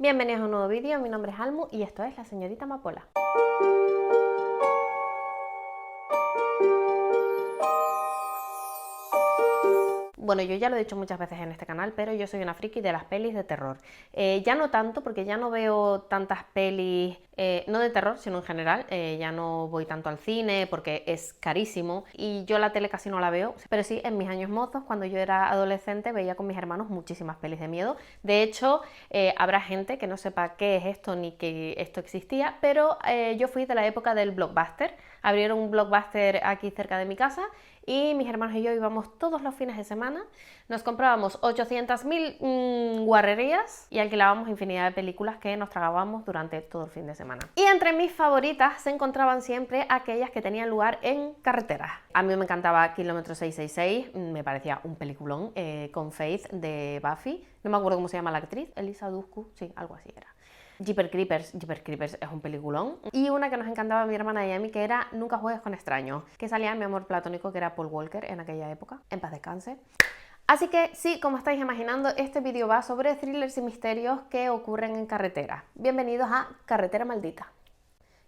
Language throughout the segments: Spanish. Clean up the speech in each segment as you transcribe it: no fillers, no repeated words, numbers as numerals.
Bienvenidos a un nuevo vídeo, mi nombre es Almu y esto es La Señorita Amapola. Bueno, yo ya lo he dicho muchas veces en este canal, pero yo soy una friki de las pelis de terror. Ya no tanto, porque ya no veo tantas pelis, no de terror, sino en general. Ya no voy tanto al cine porque es carísimo y yo la tele casi no la veo. Pero sí, en mis años mozos, cuando yo era adolescente, veía con mis hermanos muchísimas pelis de miedo. De hecho, habrá gente que no sepa qué es esto ni que esto existía, pero yo fui de la época del Blockbuster. Abrieron un Blockbuster aquí cerca de mi casa y mis hermanos y yo íbamos todos los fines de semana, nos comprábamos 800.000 guarrerías y alquilábamos infinidad de películas que nos tragábamos durante todo el fin de semana. Y entre mis favoritas se encontraban siempre aquellas que tenían lugar en carreteras. A mí me encantaba Kilómetro 666, me parecía un peliculón, con Faith de Buffy, no me acuerdo cómo se llama la actriz, Elisa Dushku, sí, algo así era. Jeepers Creepers es un peliculón. Y una que nos encantaba a mi hermana y a mí, que era Nunca juegues con extraños, que salía en Mi amor platónico, que era Paul Walker en aquella época, en paz descanse. Así que sí, como estáis imaginando, este vídeo va sobre thrillers y misterios que ocurren en carretera. Bienvenidos a Carretera Maldita.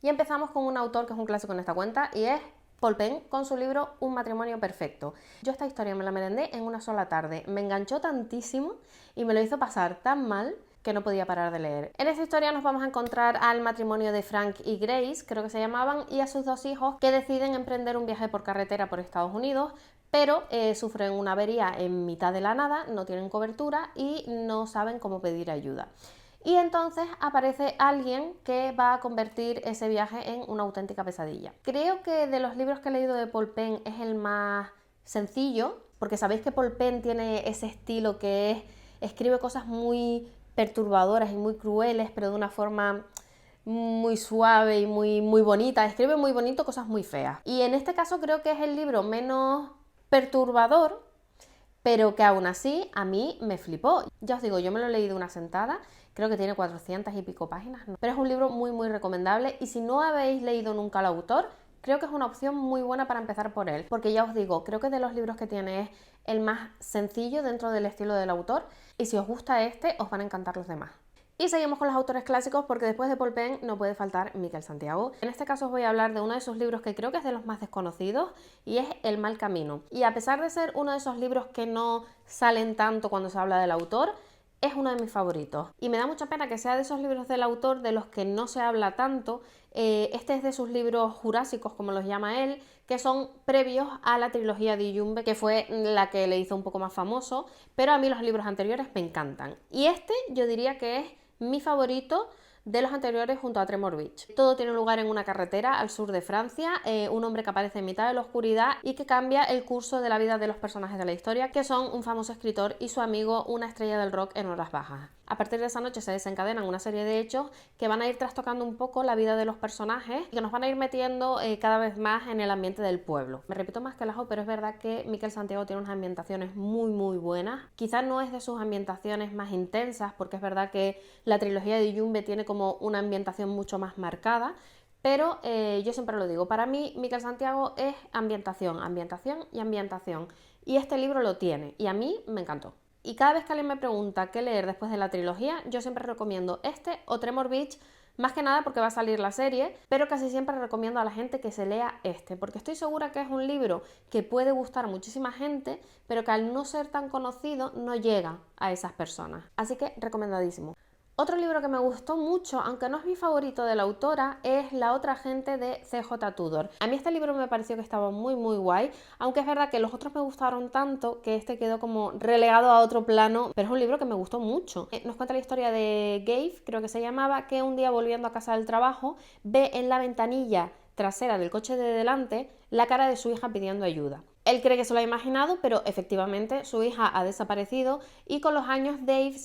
Y empezamos con un autor que es un clásico en esta cuenta y es Paul Penn con su libro Un matrimonio perfecto. Yo esta historia me la merendé en una sola tarde, me enganchó tantísimo y me lo hizo pasar tan mal que no podía parar de leer. En esta historia nos vamos a encontrar al matrimonio de Frank y Grace, creo que se llamaban, y a sus dos hijos que deciden emprender un viaje por carretera por Estados Unidos, pero sufren una avería en mitad de la nada, no tienen cobertura y no saben cómo pedir ayuda. Y entonces aparece alguien que va a convertir ese viaje en una auténtica pesadilla. Creo que de los libros que he leído de Paul Penn es el más sencillo, porque sabéis que Paul Penn tiene ese estilo que es, escribe cosas muy perturbadoras y muy crueles, pero de una forma muy suave y muy bonita. Escribe muy bonito cosas muy feas. Y en este caso creo que es el libro menos perturbador, pero que aún así a mí me flipó. Ya os digo, yo me lo he leído una sentada, creo que tiene 400 y pico páginas, ¿no? Pero es un libro muy recomendable y si no habéis leído nunca al autor, creo que es una opción muy buena para empezar por él, porque ya os digo, creo que de los libros que tiene es el más sencillo dentro del estilo del autor y si os gusta este, os van a encantar los demás. Y seguimos con los autores clásicos porque después de Paul Penn no puede faltar Miquel Santiago. En este caso os voy a hablar de uno de sus libros que creo que es de los más desconocidos y es El mal camino. Y a pesar de ser uno de esos libros que no salen tanto cuando se habla del autor, es uno de mis favoritos. Y me da mucha pena que sea de esos libros del autor de los que no se habla tanto. Este es de sus libros jurásicos, como los llama él, que son previos a la trilogía de Jumbe, que fue la que le hizo un poco más famoso, pero a mí los libros anteriores me encantan. Y este yo diría que es mi favorito de los anteriores junto a Tremor Beach. Todo tiene lugar en una carretera al sur de Francia, un hombre que aparece en mitad de la oscuridad y que cambia el curso de la vida de los personajes de la historia, que son un famoso escritor y su amigo, una estrella del rock en horas bajas. A partir de esa noche se desencadenan una serie de hechos que van a ir trastocando un poco la vida de los personajes y que nos van a ir metiendo cada vez más en el ambiente del pueblo. Me repito más que el ajo, pero es verdad que Miquel Santiago tiene unas ambientaciones muy buenas. Quizás no es de sus ambientaciones más intensas, porque es verdad que la trilogía de Jumbe tiene como una ambientación mucho más marcada, pero yo siempre lo digo, para mí Miquel Santiago es ambientación y ambientación, y este libro lo tiene y a mí me encantó. Y cada vez que alguien me pregunta qué leer después de la trilogía, yo siempre recomiendo este o Tremor Beach, más que nada porque va a salir la serie, pero casi siempre recomiendo a la gente que se lea este, porque estoy segura que es un libro que puede gustar a muchísima gente, pero que al no ser tan conocido no llega a esas personas. Así que recomendadísimo. Otro libro que me gustó mucho, aunque no es mi favorito de la autora, es La otra gente de C.J. Tudor. A mí este libro me pareció que estaba muy guay, aunque es verdad que los otros me gustaron tanto que este quedó como relegado a otro plano, pero es un libro que me gustó mucho. Nos cuenta la historia de Gabe, creo que se llamaba, que un día volviendo a casa del trabajo ve en la ventanilla trasera del coche de delante la cara de su hija pidiendo ayuda. Él cree que se lo ha imaginado, pero efectivamente su hija ha desaparecido y con los años Gabe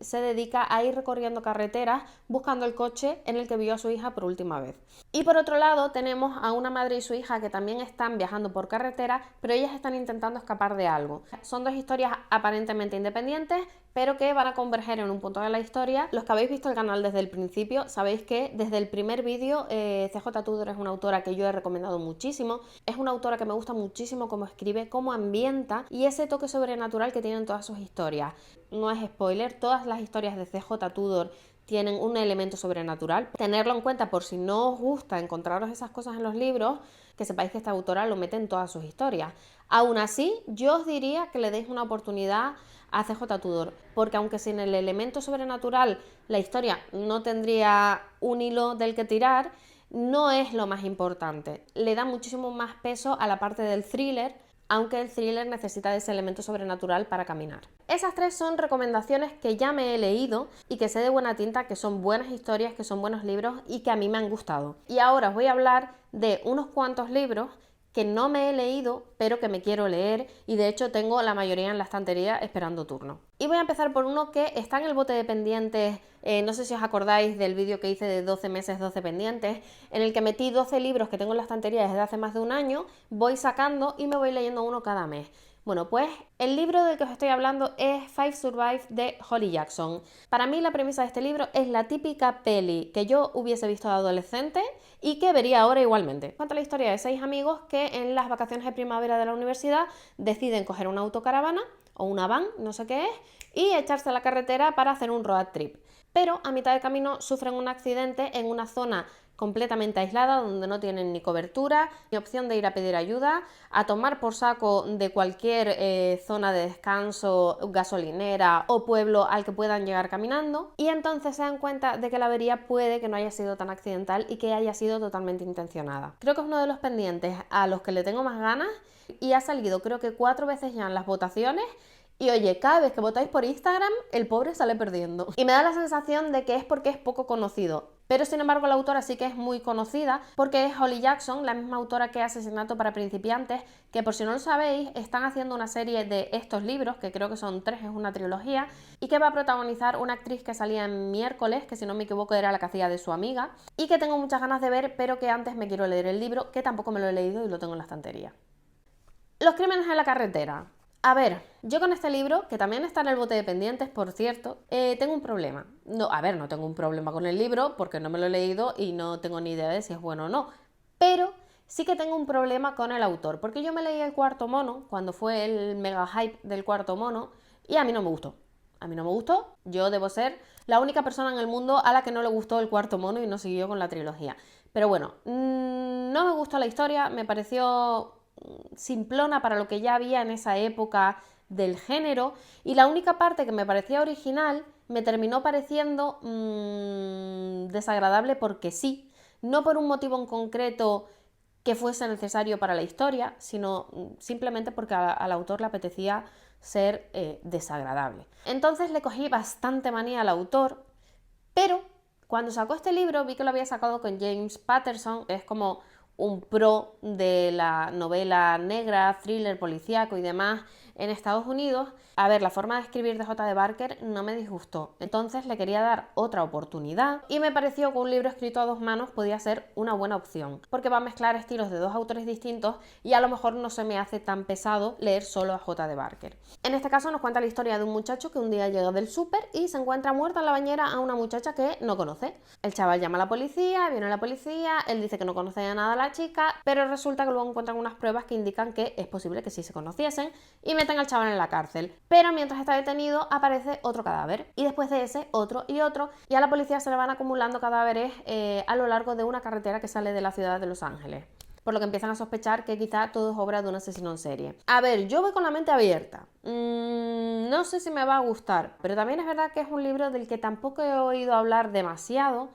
se dedica a ir recorriendo carreteras buscando el coche en el que vio a su hija por última vez. Y por otro lado tenemos a una madre y su hija que también están viajando por carretera, pero ellas están intentando escapar de algo. Son dos historias aparentemente independientes pero que van a converger en un punto de la historia. Los que habéis visto el canal desde el principio sabéis que desde el primer vídeo CJ Tudor es una autora que yo he recomendado muchísimo. Es una autora que me gusta muchísimo cómo escribe, cómo ambienta y ese toque sobrenatural que tienen todas sus historias. No es spoiler, todas las historias de CJ Tudor tienen un elemento sobrenatural. Tenerlo en cuenta por si no os gusta encontraros esas cosas en los libros, que sepáis que esta autora lo mete en todas sus historias. Aún así, yo os diría que le deis una oportunidad a CJ Tudor, porque aunque sin el elemento sobrenatural la historia no tendría un hilo del que tirar, no es lo más importante. Le da muchísimo más peso a la parte del thriller, aunque el thriller necesita de ese elemento sobrenatural para caminar. Esas tres son recomendaciones que ya me he leído y que sé de buena tinta que son buenas historias, que son buenos libros y que a mí me han gustado. Y ahora os voy a hablar de unos cuantos libros que no me he leído, pero que me quiero leer y de hecho tengo la mayoría en la estantería esperando turno. Y voy a empezar por uno que está en el bote de pendientes, no sé si os acordáis del vídeo que hice de 12 meses, 12 pendientes, en el que metí 12 libros que tengo en la estantería desde hace más de un año, voy sacando y me voy leyendo uno cada mes. Bueno, pues el libro del que os estoy hablando es Five Survive de Holly Jackson. Para mí la premisa de este libro es la típica peli que yo hubiese visto de adolescente y que vería ahora igualmente. Cuenta la historia de 6 amigos que en las vacaciones de primavera de la universidad deciden coger una autocaravana o una van, no sé qué es, y echarse a la carretera para hacer un road trip. Pero a mitad de camino sufren un accidente en una zona completamente aislada, donde no tienen ni cobertura, ni opción de ir a pedir ayuda, a tomar por saco de cualquier zona de descanso, gasolinera o pueblo al que puedan llegar caminando, y entonces se dan cuenta de que la avería puede que no haya sido tan accidental y que haya sido totalmente intencionada. Creo que es uno de los pendientes a los que le tengo más ganas y ha salido creo que 4 veces ya en las votaciones. Y oye, cada vez que votáis por Instagram, el pobre sale perdiendo. Y me da la sensación de que es porque es poco conocido. Pero sin embargo la autora sí que es muy conocida porque es Holly Jackson, la misma autora que Asesinato para principiantes, que por si no lo sabéis, están haciendo una serie de estos libros, que creo que son 3, es una trilogía, y que va a protagonizar una actriz que salía en Miércoles, que si no me equivoco era la que hacía de su amiga, y que tengo muchas ganas de ver, pero que antes me quiero leer el libro, que tampoco me lo he leído y lo tengo en la estantería. Los crímenes en la carretera. A ver, yo con este libro, que también está en el bote de pendientes, por cierto, tengo un problema. No tengo un problema con el libro porque no me lo he leído y no tengo ni idea de si es bueno o no. Pero sí que tengo un problema con el autor, porque yo me leí El Cuarto Mono, cuando fue el mega hype del Cuarto Mono, y a mí no me gustó. A mí no me gustó, yo debo ser la única persona en el mundo a la que no le gustó El Cuarto Mono y no siguió con la trilogía. Pero bueno, no me gustó la historia, me pareció simplona para lo que ya había en esa época del género, y la única parte que me parecía original me terminó pareciendo desagradable porque sí, no por un motivo en concreto que fuese necesario para la historia, sino simplemente porque al autor le apetecía ser desagradable. Entonces le cogí bastante manía al autor, pero cuando sacó este libro vi que lo había sacado con James Patterson, que es como un pro de la novela negra, thriller, policíaco y demás en Estados Unidos. A ver, la forma de escribir de J.D. Barker no me disgustó, entonces le quería dar otra oportunidad y me pareció que un libro escrito a 2 manos podía ser una buena opción, porque va a mezclar estilos de 2 autores distintos y a lo mejor no se me hace tan pesado leer solo a J.D. Barker. En este caso nos cuenta la historia de un muchacho que un día llega del súper y se encuentra muerta en la bañera a una muchacha que no conoce. El chaval llama a la policía, viene la policía, él dice que no conoce de nada a la chica, pero resulta que luego encuentran unas pruebas que indican que es posible que sí se conociesen y meten al chaval en la cárcel. Pero mientras está detenido aparece otro cadáver y después de ese otro y otro, y a la policía se le van acumulando cadáveres a lo largo de una carretera que sale de la ciudad de Los Ángeles, por lo que empiezan a sospechar que quizá todo es obra de un asesino en serie. A ver, yo voy con la mente abierta. No sé si me va a gustar, pero también es verdad que es un libro del que tampoco he oído hablar demasiado,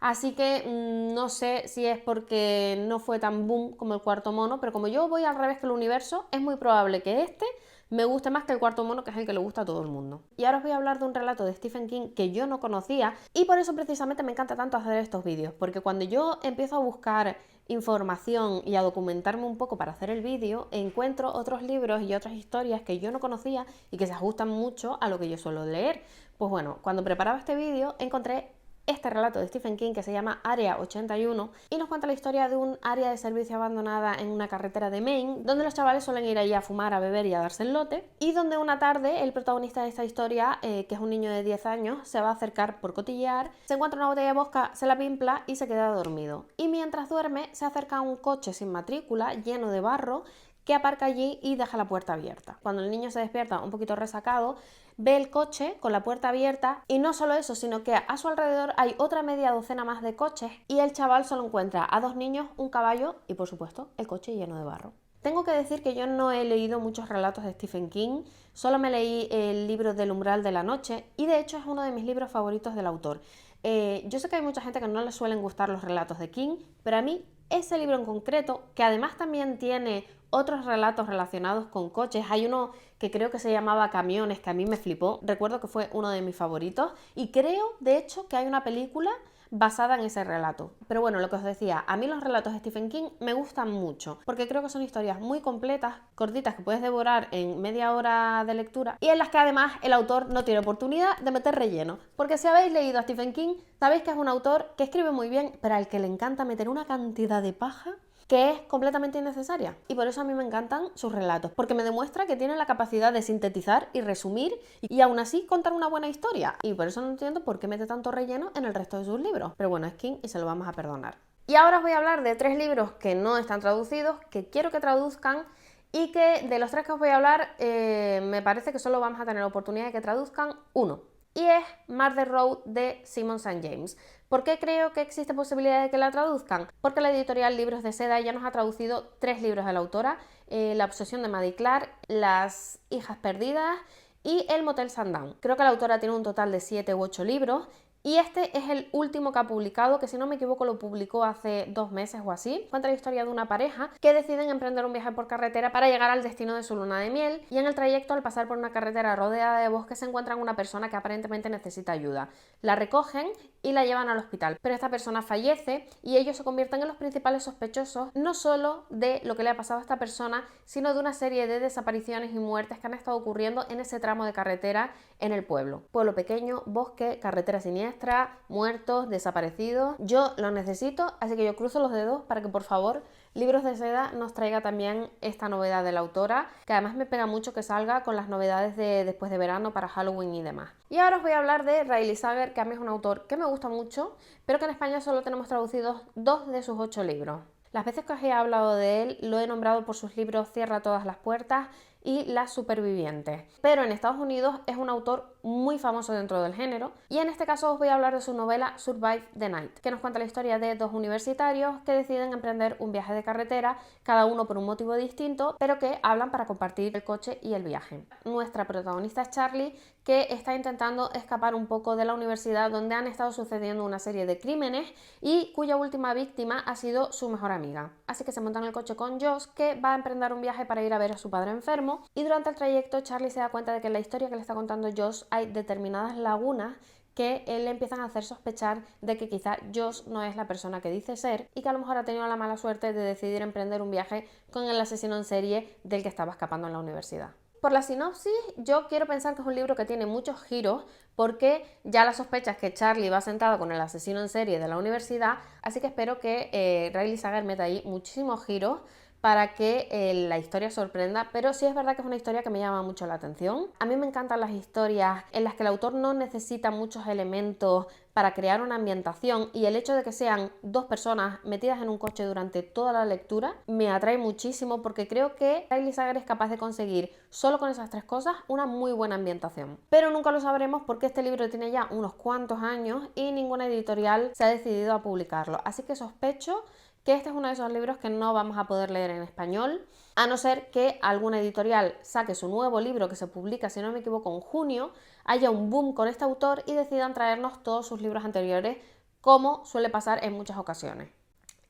así que no sé si es porque no fue tan boom como El Cuarto Mono, pero como yo voy al revés que el universo, es muy probable que este me guste más que El Cuarto Mono, que es el que le gusta a todo el mundo. Y ahora os voy a hablar de un relato de Stephen King que yo no conocía, y por eso precisamente me encanta tanto hacer estos vídeos, porque cuando yo empiezo a buscar información y a documentarme un poco para hacer el vídeo, encuentro otros libros y otras historias que yo no conocía y que se ajustan mucho a lo que yo suelo leer. Pues bueno, cuando preparaba este vídeo encontré este relato de Stephen King que se llama Área 81 y nos cuenta la historia de un área de servicio abandonada en una carretera de Maine, donde los chavales suelen ir allí a fumar, a beber y a darse el lote, y donde una tarde el protagonista de esta historia, que es un niño de 10 años, se va a acercar por cotillear, se encuentra una botella de vodka, se la pimpla y se queda dormido. Y mientras duerme se acerca a un coche sin matrícula lleno de barro que aparca allí y deja la puerta abierta. Cuando el niño se despierta un poquito resacado, ve el coche con la puerta abierta y no solo eso, sino que a su alrededor hay otra media docena más de coches y el chaval solo encuentra a 2 niños, un caballo y por supuesto el coche lleno de barro. Tengo que decir que yo no he leído muchos relatos de Stephen King, solo me leí el libro del umbral de la noche y de hecho es uno de mis libros favoritos del autor. Yo sé que hay mucha gente que no le suelen gustar los relatos de King, pero a mí ese libro en concreto, que además también tiene otros relatos relacionados con coches, hay uno que creo que se llamaba Camiones, que a mí me flipó, recuerdo que fue uno de mis favoritos y creo de hecho que hay una película basada en ese relato. Pero bueno, lo que os decía, a mí los relatos de Stephen King me gustan mucho, porque creo que son historias muy completas, cortitas, que puedes devorar en media hora de lectura, y en las que además el autor no tiene oportunidad de meter relleno. Porque si habéis leído a Stephen King, sabéis que es un autor que escribe muy bien, pero al que le encanta meter una cantidad de paja que es completamente innecesaria. Y por eso a mí me encantan sus relatos, porque me demuestra que tiene la capacidad de sintetizar y resumir y aún así contar una buena historia. Y por eso no entiendo por qué mete tanto relleno en el resto de sus libros. Pero bueno, es King y se lo vamos a perdonar. Y ahora os voy a hablar de 3 libros que no están traducidos, que quiero que traduzcan y que de los 3 que os voy a hablar me parece que solo vamos a tener oportunidad de que traduzcan uno. Y es Murder Road de Simon St. James. ¿Por qué creo que existe posibilidad de que la traduzcan? Porque la editorial Libros de Seda ya nos ha traducido 3 libros de la autora, La obsesión de Maddie Clark, Las hijas perdidas y El motel Sundown. Creo que la autora tiene un total de 7 u 8 libros y este es el último que ha publicado, que si no me equivoco lo publicó hace 2 meses o así. Cuenta la historia de una pareja que deciden emprender un viaje por carretera para llegar al destino de su luna de miel y en el trayecto, al pasar por una carretera rodeada de bosques, se encuentran una persona que aparentemente necesita ayuda. La recogen y la llevan al hospital, pero esta persona fallece y ellos se convierten en los principales sospechosos no solo de lo que le ha pasado a esta persona, sino de una serie de desapariciones y muertes que han estado ocurriendo en ese tramo de carretera en el pueblo. Pueblo pequeño, bosque, carretera siniestra, muertos, desaparecidos. Yo lo necesito, así que yo cruzo los dedos para que por favor Libros de Seda nos traiga también esta novedad de la autora, que además me pega mucho que salga con las novedades de después de verano para Halloween y demás. Y ahora os voy a hablar de Riley Sager, que a mí es un autor que me gusta mucho, pero que en España solo tenemos traducidos 2 de sus 8 libros. Las veces que os he hablado de él, lo he nombrado por sus libros Cierra todas las puertas y Las supervivientes. Pero en Estados Unidos es un autor muy famoso dentro del género y en este caso os voy a hablar de su novela Survive the Night, que nos cuenta la historia de 2 universitarios que deciden emprender un viaje de carretera, cada uno por un motivo distinto, pero que hablan para compartir el coche y el viaje. Nuestra protagonista es Charlie, que está intentando escapar un poco de la universidad donde han estado sucediendo una serie de crímenes y cuya última víctima ha sido su mejor amiga. Así que se monta en el coche con Josh, que va a emprender un viaje para ir a ver a su padre enfermo, y durante el trayecto Charlie se da cuenta de que en la historia que le está contando Josh hay determinadas lagunas que le empiezan a hacer sospechar de que quizá Josh no es la persona que dice ser y que a lo mejor ha tenido la mala suerte de decidir emprender un viaje con el asesino en serie del que estaba escapando en la universidad. Por la sinopsis, yo quiero pensar que es un libro que tiene muchos giros porque ya la sospecha es que Charlie va sentado con el asesino en serie de la universidad, así que espero que Riley Sager meta ahí muchísimos giros para que la historia sorprenda, pero sí es verdad que es una historia que me llama mucho la atención. A mí me encantan las historias en las que el autor no necesita muchos elementos para crear una ambientación y el hecho de que sean 2 personas metidas en un coche durante toda la lectura me atrae muchísimo porque creo que Riley Sager es capaz de conseguir solo con esas 3 cosas una muy buena ambientación. Pero nunca lo sabremos porque este libro tiene ya unos cuantos años y ninguna editorial se ha decidido a publicarlo, así que sospecho que este es uno de esos libros que no vamos a poder leer en español, a no ser que alguna editorial saque su nuevo libro que se publica, si no me equivoco, en junio, haya un boom con este autor y decidan traernos todos sus libros anteriores, como suele pasar en muchas ocasiones.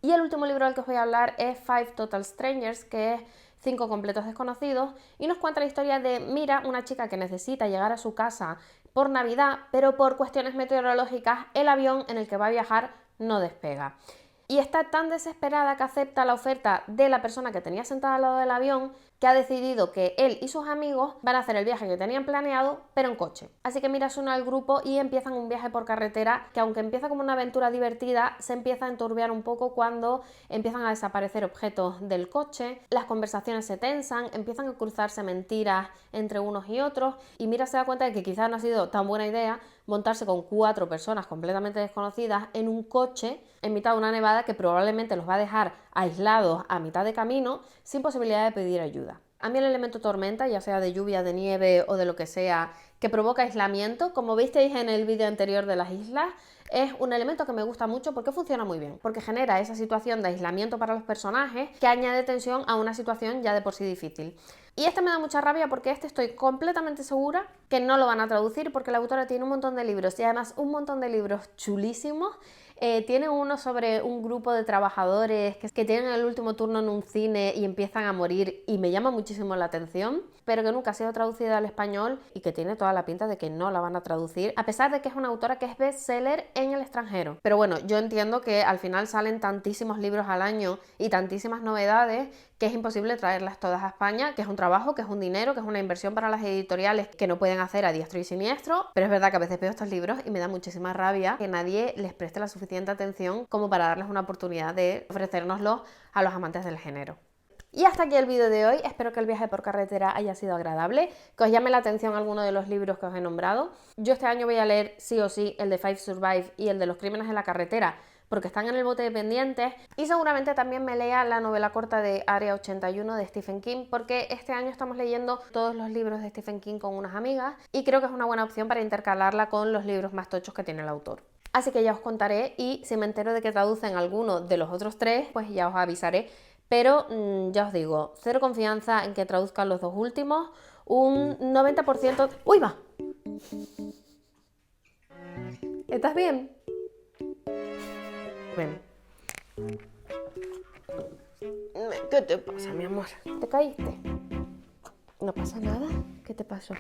Y el último libro del que os voy a hablar es Five Total Strangers, que es 5 completos desconocidos, y nos cuenta la historia de Mira, una chica que necesita llegar a su casa por Navidad, pero por cuestiones meteorológicas el avión en el que va a viajar no despega. y está tan desesperada que acepta la oferta de la persona que tenía sentada al lado del avión, que ha decidido que él y sus amigos van a hacer el viaje que tenían planeado, pero en coche. Así que mira, se une al grupo y empiezan un viaje por carretera que, aunque empieza como una aventura divertida, se empieza a enturbiar un poco cuando empiezan a desaparecer objetos del coche, las conversaciones se tensan, empiezan a cruzarse mentiras entre unos y otros, y Mira se da cuenta de que quizás no ha sido tan buena idea montarse con 4 personas completamente desconocidas en un coche en mitad de una nevada que probablemente los va a dejar aislados a mitad de camino sin posibilidad de pedir ayuda. A mí el elemento tormenta, ya sea de lluvia, de nieve o de lo que sea, que provoca aislamiento, como visteis en el vídeo anterior de las islas, es un elemento que me gusta mucho porque funciona muy bien, porque genera esa situación de aislamiento para los personajes que añade tensión a una situación ya de por sí difícil. Y este me da mucha rabia porque estoy completamente segura que no lo van a traducir, porque la autora tiene un montón de libros y además un montón de libros chulísimos. Tiene uno sobre un grupo de trabajadores que tienen el último turno en un cine y empiezan a morir, y me llama muchísimo la atención, pero que nunca ha sido traducida al español y que tiene toda la pinta de que no la van a traducir, a pesar de que es una autora que es bestseller en el extranjero. Pero bueno, yo entiendo que al final salen tantísimos libros al año y tantísimas novedades que es imposible traerlas todas a España, que es un trabajo, que es un dinero, que es una inversión para las editoriales que no pueden hacer a diestro y siniestro. Pero es verdad que a veces veo estos libros y me da muchísima rabia que nadie les preste la suficiente atención como para darles una oportunidad de ofrecérnoslos a los amantes del género. Y hasta aquí el vídeo de hoy. Espero que el viaje por carretera haya sido agradable, que os llame la atención alguno de los libros que os he nombrado. Yo este año voy a leer sí o sí el de Five Survive y el de Los crímenes en la carretera, porque están en el bote de pendientes, y seguramente también me lea la novela corta de Área 81 de Stephen King, porque este año estamos leyendo todos los libros de Stephen King con unas amigas y creo que es una buena opción para intercalarla con los libros más tochos que tiene el autor. Así que ya os contaré, y si me entero de que traducen alguno de los otros 3, pues ya os avisaré. Pero ya os digo, cero confianza en que traduzcan los 2 últimos, un 90%... ¡Uy, va! ¿Estás bien? Ven. ¿Qué te pasa, mi amor? ¿Te caíste? ¿No pasa nada? ¿Qué te pasó?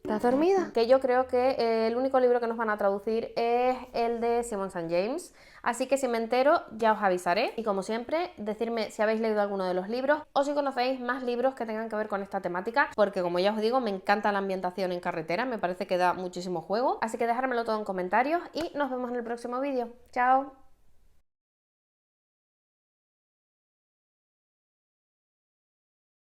¿Estás dormida? Que yo creo que el único libro que nos van a traducir es el de Simon St. James, así que si me entero ya os avisaré, y como siempre, decirme si habéis leído alguno de los libros o si conocéis más libros que tengan que ver con esta temática, porque como ya os digo, me encanta la ambientación en carretera, me parece que da muchísimo juego, así que dejármelo todo en comentarios y nos vemos en el próximo vídeo. ¡Chao!